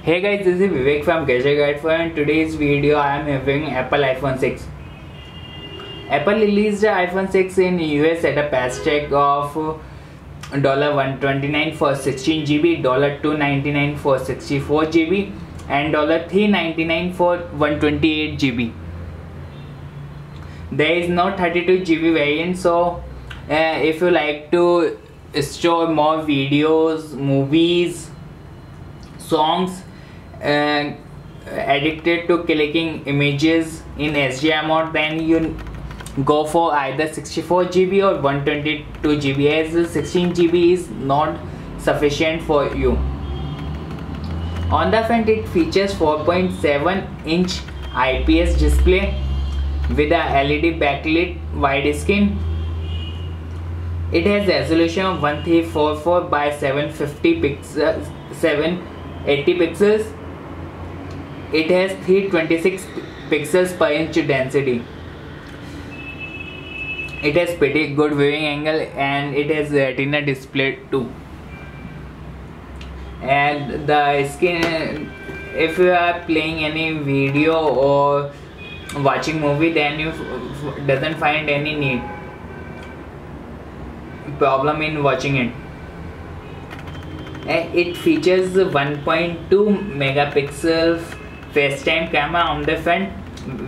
Hey guys, this is Vivek from Gadget Guide for, and today's video I am having Apple iPhone 6. Apple released the iPhone 6 in US at a price tag of $129 for 16 GB, $299 for 64 GB, and $399 for 128 GB. There is no 32 GB variant, so if you like to store more videos, movies, songs, addicted to clicking images in HDR mode, then you go for either 64 GB or 122 GB, as 16 GB is not sufficient for you. On the front, it features 4.7-inch IPS display with a LED backlit widescreen. It has resolution of 1344 by 750 pixels, 780 pixels. It has 326 pixels per inch density. It has pretty good viewing angle and it has retina display too. And the screen, if you are playing any video or watching movie, then you doesn't find any problem in watching it. It features 1.2 megapixel FaceTime camera on the front,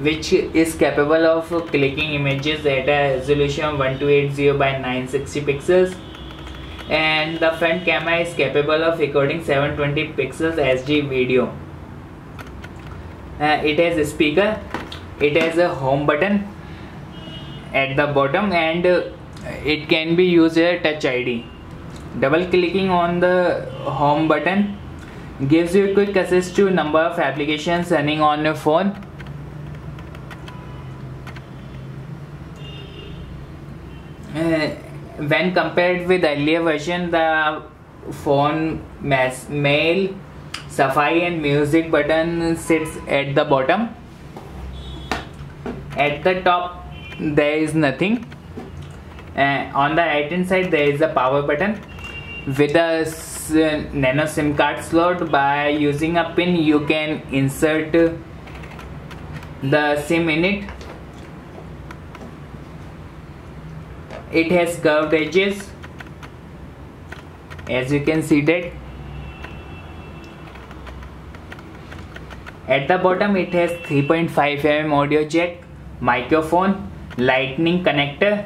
which is capable of clicking images at a resolution of 1280 by 960 pixels, and the front camera is capable of recording 720 pixels HD video. It has a speaker, it has a home button at the bottom, and it can be used as Touch ID. Double clicking on the home button gives you quick access to number of applications running on your phone. When compared with earlier version, the phone mail, Safari and music button sits at the bottom. At the top there is nothing. On the right hand side there is a power button with a nano SIM card slot. By using a pin you can insert the SIM in it. It has curved edges, as you can see that. At the bottom it has 3.5mm audio jack, microphone, lightning connector,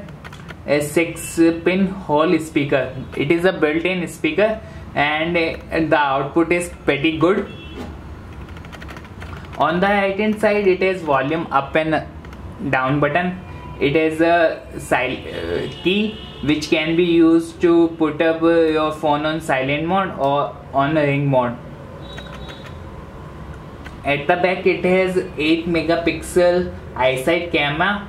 a 6-pin Hall speaker. It is a built-in speaker and the output is pretty good. On the right hand side it has volume up and down button. It has a key which can be used to put up your phone on silent mode or on ring mode. At the back it has 8 megapixel iSight camera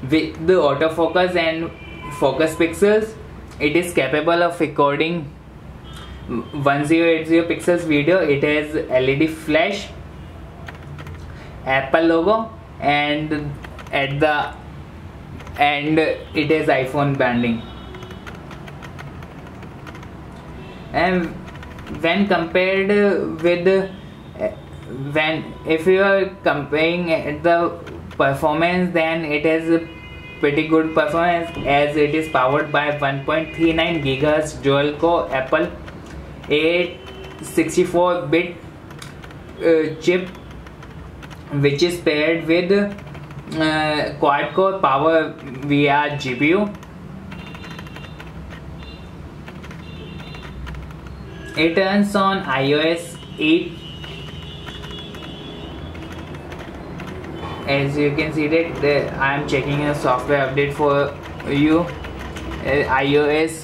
with the autofocus and focus pixels. It is capable of recording 1080 pixels video. It has LED flash, Apple logo, and at the end it has iPhone branding. And when compared with if you are comparing the performance, then it has a pretty good performance, as it is powered by 1.39 GHz dual core Apple A64-bit chip, which is paired with quad core power VR GPU. It runs on iOS 8. As you can see that I am checking a software update for you. iOS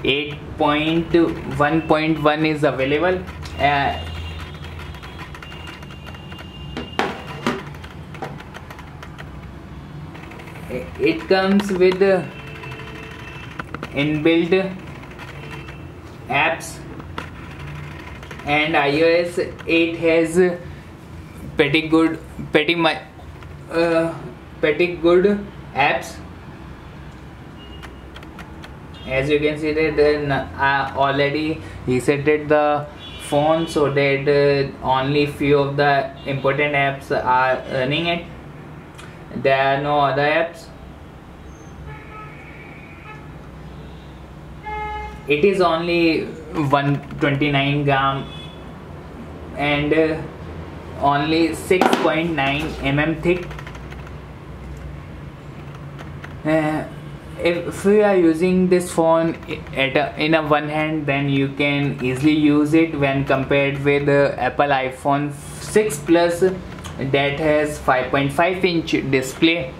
8.1.1 is available. It comes with inbuilt apps, and iOS 8 has pretty good apps. As you can see that I already resetted the phone so that only few of the important apps are running it. There are no other apps. It is only 129 gram and only 6.9 mm thick. If you are using this phone in a one hand, then you can easily use it when compared with the Apple iPhone 6 Plus that has 5.5 inch display.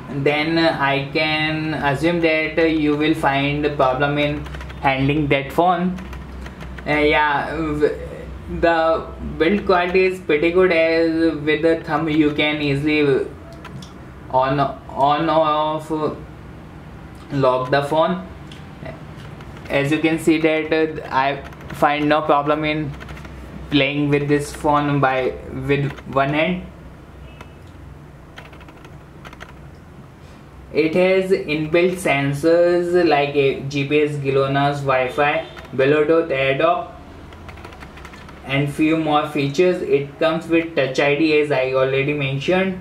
Then I can assume that you will find a problem in handling that phone. Yeah, the build quality is pretty good, as with the thumb you can easily on off lock the phone. As you can see that I find no problem in playing with this phone with one hand. It has inbuilt sensors like a GPS, GLONASS, Wi-Fi, Bluetooth, AirDrop and few more features. It comes with Touch ID, as I already mentioned.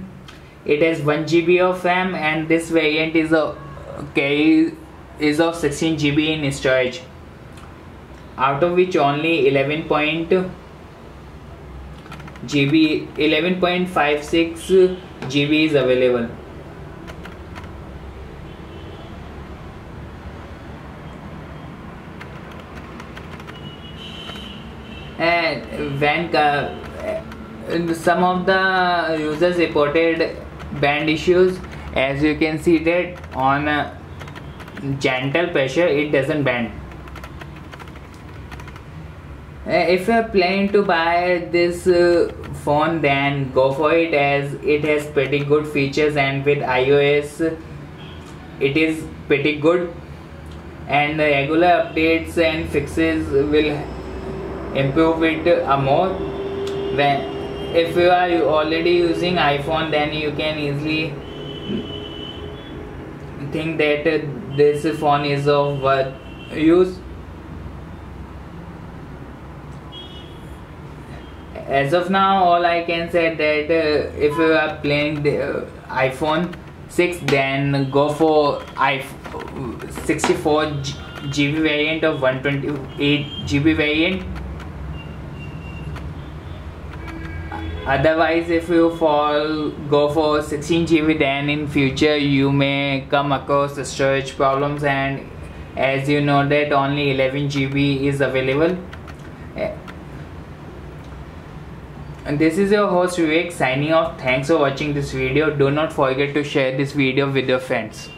It has 1 GB of RAM and this variant is of 16 GB in storage, out of which only 11.56 GB is available. And when some of the users reported band issues, as you can see that on gentle pressure it doesn't bend. If you are planning to buy this phone, then go for it, as it has pretty good features, and with iOS it is pretty good, and the regular updates and fixes will improve it more. If you are already using iPhone, then you can easily think that this phone is of worth use. As of now, all I can say that if you are playing the iPhone 6, then go for 64 GB variant or 128 GB variant. Otherwise, if you go for 16 GB, then in future you may come across storage problems, and as you know that only 11 GB is available. And this is your host Vivek signing off. Thanks for watching this video. Do not forget to share this video with your friends.